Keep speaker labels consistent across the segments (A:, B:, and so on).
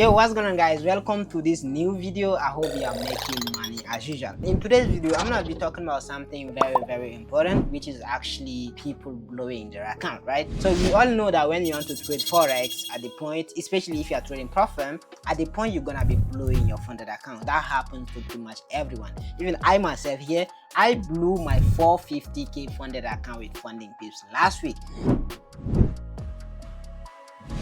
A: Yo, what's going on, guys? Welcome to this new video. I hope you are making money as usual. In today's video, I'm gonna be talking about something very important, which is actually people blowing their account, right? So we all know that when you want to trade forex, at the point, especially if you are trading Propfirm, at the point you're gonna be blowing your funded account. That happens to pretty much everyone. Even I myself here, I blew my 450k funded account with FundingPips last week.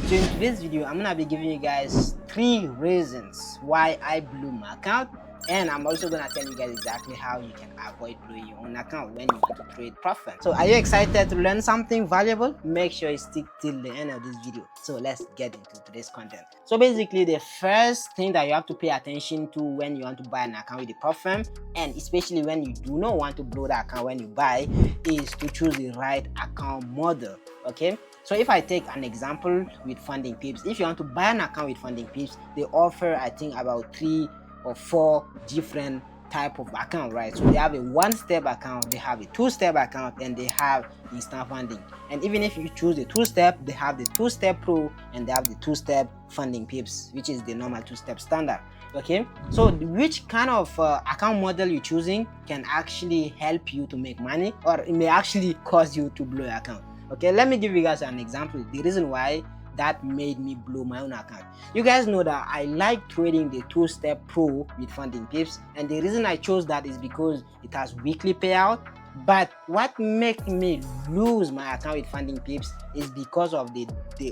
A: So in today's video, I'm gonna be giving you guys 3 reasons why I blew my account, and I'm also gonna tell you guys exactly how you can avoid blowing your own account when you want to trade Propfirm. So are you excited to learn something valuable? Make sure you stick till the end of this video. So let's get into today's content. So basically, the first thing that you have to pay attention to when you want to buy an account with the Propfirm, and especially when you do not want to blow the account when you buy, is to choose the right account model. Okay, so if I take an example with FundingPips, if you want to buy an account with FundingPips, they offer, I think, about 3 or 4 different type of account, right? So they have a 1-step account, they have a 2-step account, and they have instant funding. And even if you choose the 2-step, they have the 2-step pro, and they have the 2-step FundingPips, which is the normal 2-step standard. Okay, so which kind of account model you're choosing can actually help you to make money, or it may actually cause you to blow your account. Okay, let me give you guys an example. The reason why that made me blow my own account. You guys know that I like trading the 2-step pro with FundingPips, and the reason I chose that is because it has weekly payout. But what makes me lose my account with FundingPips is because of the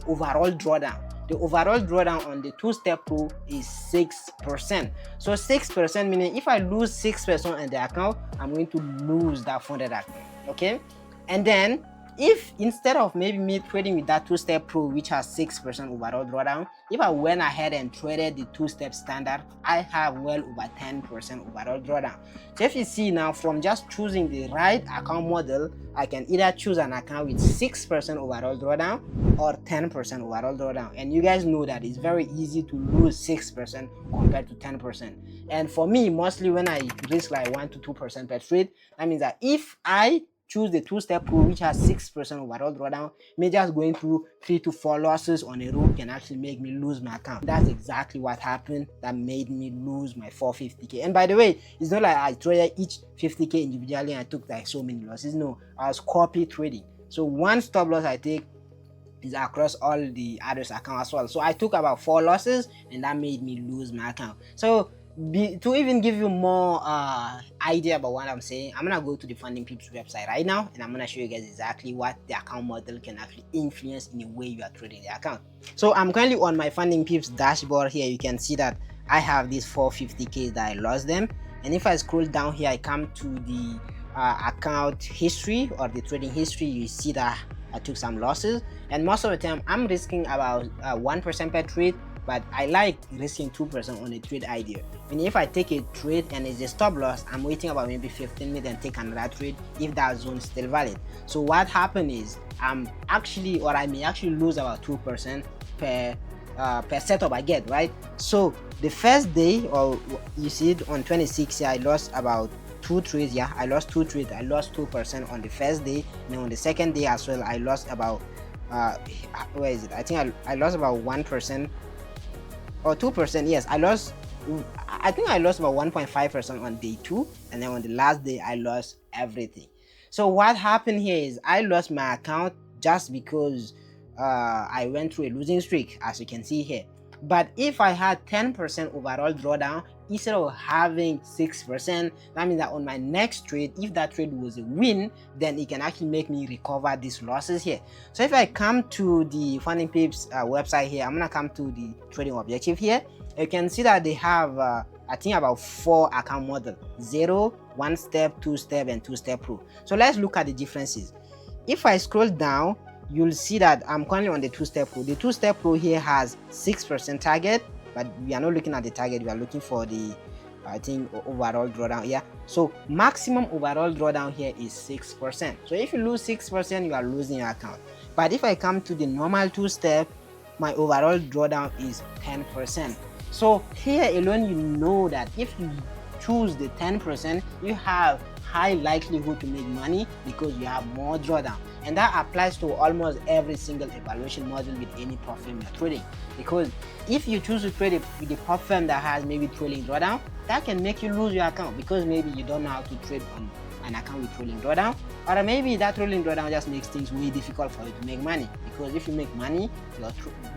A: overall drawdown. The overall drawdown on the 2-step pro is 6%. So 6% meaning if I lose 6% in the account, I'm going to lose that funded account. Okay, and then if instead of maybe me trading with that 2-step pro, which has 6% overall drawdown, if I went ahead and traded the 2-step standard, I have well over 10% overall drawdown. So if you see now, from just choosing the right account model, I can either choose an account with 6% overall drawdown or 10% overall drawdown. And you guys know that it's very easy to lose 6% compared to 10%. And for me, mostly when I risk like 1 to 2% per trade, that means that if I choose the 2-step pro, which has 6% overall drawdown, me just going through 3 to 4 losses on a row can actually make me lose my account. That's exactly what happened that made me lose my 450k. And by the way, it's not like I traded each 50k individually and I took like so many losses. No, I was copy trading. So one stop loss I take is across all the others account as well. So I took about 4 losses, and that made me lose my account. So to even give you more idea about what I'm saying, I'm gonna go to the FundingPips website right now, and I'm gonna show you guys exactly what the account model can actually influence in the way you are trading the account. So I'm currently on my FundingPips dashboard here. You can see that I have these 450k that I lost them, and if I scroll down here, I come to the account history or the trading history. You see that I took some losses, and most of the time I'm risking about 1% per trade, but I like risking 2% on a trade idea. And if I take a trade and it's a stop loss, I'm waiting about maybe 15 minutes and take another trade if that zone is still valid. So what happened is I may actually lose about 2% per setup I get, right? So the first day, or you see it on 26 here, I lost about 2 trades. Yeah, I lost 2 trades. I lost 2% on the first day, and then on the second day as well, I lost about where is it? I think I lost about 1% or 2%. Yes, I think I lost about 1.5% on day 2, and then on the last day I lost everything. So what happened here is I lost my account just because I went through a losing streak, as you can see here. But if I had 10% overall drawdown instead of having 6%, that means that on my next trade, if that trade was a win, then it can actually make me recover these losses here. So if I come to the FundingPips website here, I'm gonna come to the trading objective here. You can see that they have I think about 4 account model: 0, 1-step, 2-step, and 2-step pro. So let's look at the differences. If I scroll down, you'll see that I'm currently on the 2-step pro. The 2-step pro here has 6% target, but we are not looking at the target, we are looking for the I think overall drawdown. Yeah, so maximum overall drawdown here is 6%. So if you lose 6%, you are losing your account. But if I come to the normal 2-step, my overall drawdown is 10%. So here alone, you know that if you choose the 10%, you have high likelihood to make money because you have more drawdown. and that applies to almost every single evaluation model with any Propfirm you're trading. Because if you choose to trade it with the Propfirm that has maybe trailing drawdown, that can make you lose your account because maybe you don't know how to trade on an account with trailing drawdown, or maybe that trailing drawdown just makes things way difficult for you to make money. Because if you make money,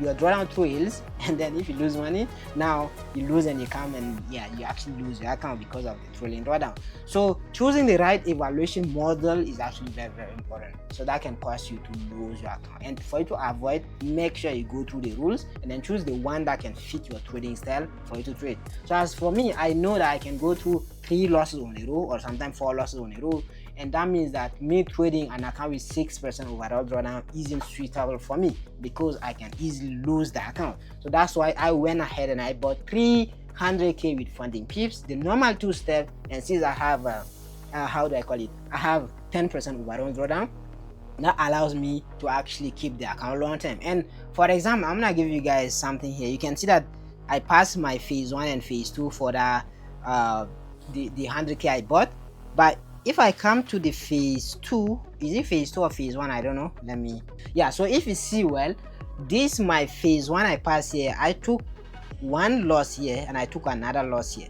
A: your drawdown trails, and then if you lose money, now you lose and you come and you actually lose your account because of the trailing drawdown. So choosing the right evaluation model is actually very, very important. So that can cause you to lose your account. And for you to avoid, make sure you go through the rules and then choose the one that can fit your trading style for you to trade. So as for me, I know that I can go through 3 losses on a row or sometimes 4 losses on a row, and that means that me trading an account with 6% overall drawdown isn't suitable for me because I can easily lose the account. So that's why I went ahead and I bought 300k with FundingPips, the normal 2-step, and since I have how do I call it, I have 10% overall drawdown, that allows me to actually keep the account long term. And for example, I'm gonna give you guys something here. You can see that I passed my phase 1 and phase 2 for the 100k I bought. But if I come to the phase 2, is it phase 2 or phase 1? I don't know. So if you see well, this my phase 1 I passed here. I took 1 loss here and I took another loss here,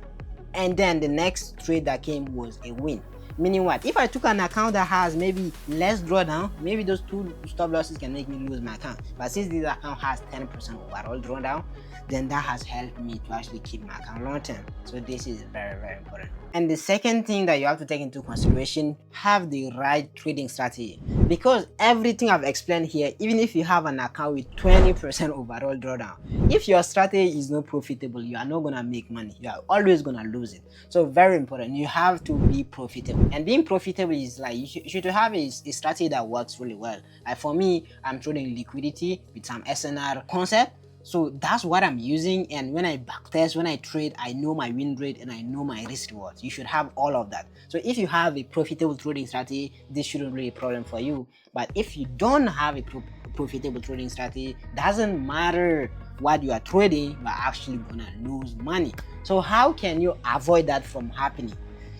A: and then the next trade that came was a win. Meaning what? If I took an account that has maybe less drawdown, maybe those 2 stop losses can make me lose my account. But since this account has 10% overall drawdown, then that has helped me to actually keep my account long term. So this is very, very important. And the second thing that you have to take into consideration, have the right trading strategy. Because everything I've explained here, even if you have an account with 20% overall drawdown, if your strategy is not profitable, you are not gonna make money. You are always gonna lose it. So very important, you have to be profitable. And being profitable is like, you should have a strategy that works really well. Like for me, I'm trading liquidity with some SNR concept. So that's what I'm using, and when I backtest, when I trade, I know my win rate and I know my risk rewards. You should have all of that. So if you have a profitable trading strategy, this shouldn't be a problem for you. But if you don't have a profitable trading strategy, doesn't matter what you are trading, you are actually gonna lose money. So how can you avoid that from happening?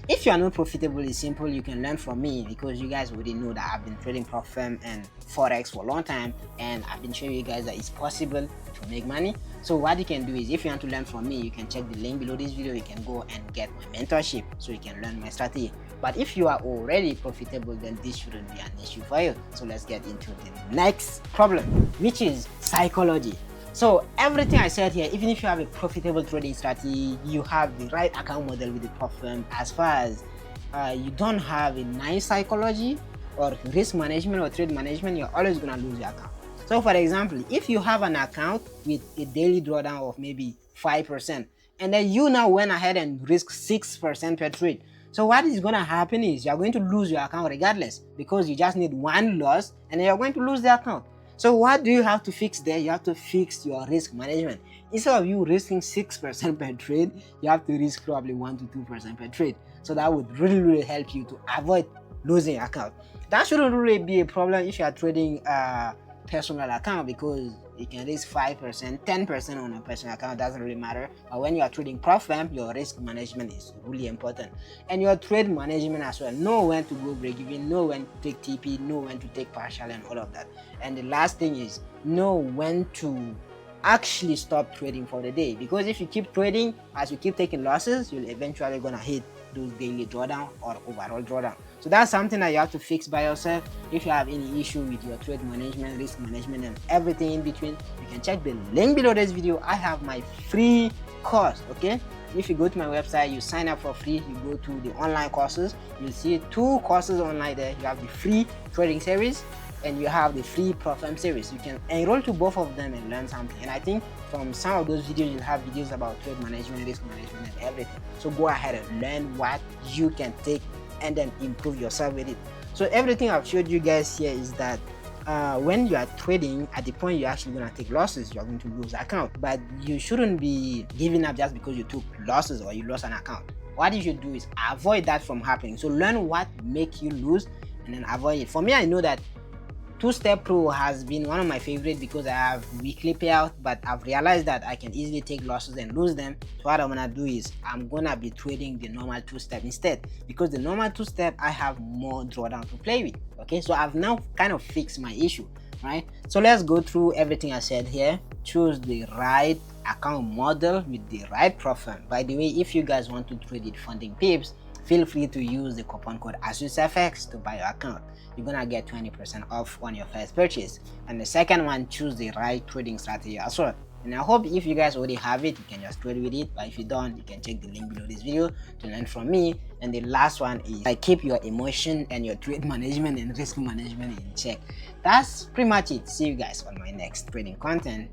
A: If you are not profitable, it's simple. You can learn from me, because you guys already know that I've been trading Propfirm and Forex for a long time, and I've been showing you guys that it's possible to make money. So what you can do is, if you want to learn from me, you can check the link below this video. You can go and get my mentorship so you can learn my strategy. But if you are already profitable, then this shouldn't be an issue for you. So let's get into the next problem, which is psychology. So everything I said here, even if you have a profitable trading strategy, you have the right account model with the Propfirm, as far as you don't have a nice psychology or risk management or trade management, you're always gonna lose your account. So for example, if you have an account with a daily drawdown of maybe 5%, and then you now went ahead and risk 6% per trade, so what is going to happen is you're going to lose your account regardless, because you just need 1 loss and then you're going to lose the account. So what do you have to fix there? You have to fix your risk management. Instead of you risking 6% per trade, you have to risk probably 1 to 2% per trade. So that would really help you to avoid losing your account. That shouldn't really be a problem if you are trading personal account, because you can risk 5%, 10% on a personal account, doesn't really matter. But when you are trading Propfirm, your risk management is really important, and your trade management as well. Know when to go break even, know when to take TP, know when to take partial, and all of that. And the last thing is, know when to actually stop trading for the day, because if you keep trading, as you keep taking losses, you'll eventually gonna hit those daily drawdown or overall drawdown. So that's something that you have to fix by yourself. If you have any issue with your trade management, risk management, and everything in between, you can check the link below this video. I have my free course. Okay, if you go to my website, you sign up for free, you go to the online courses, you'll see 2 courses online there. You have the free trading series and you have the free Propfirm series. You can enroll to both of them and learn something. And I think from some of those videos, you'll have videos about trade management, risk management, and everything. So go ahead and learn what you can take and then improve yourself with it. So everything I've showed you guys here is that when you are trading, at the point you're actually going to take losses, you're going to lose account. But you shouldn't be giving up just because you took losses or you lost an account. What you should do is avoid that from happening. So learn what make you lose and then avoid it. For me, I know that Two-Step Pro has been one of my favorite because I have weekly payout, but I've realized that I can easily take losses and lose them. So what I'm gonna do is I'm gonna be trading the normal Two-Step instead, because the normal Two-Step I have more drawdown to play with. Okay, so I've now kind of fixed my issue, right? So let's go through everything I said here. Choose the right account model with the right Propfirm. By the way, if you guys want to trade with FundingPips, feel free to use the coupon code AstuceFX to buy your account. You're gonna get 20% off on your first purchase. And the second one, choose the right trading strategy as well. And I hope if you guys already have it, you can just trade with it. But if you don't, you can check the link below this video to learn from me. And the last one is keep your emotion and your trade management and risk management in check. That's pretty much it. See you guys on my next trading content.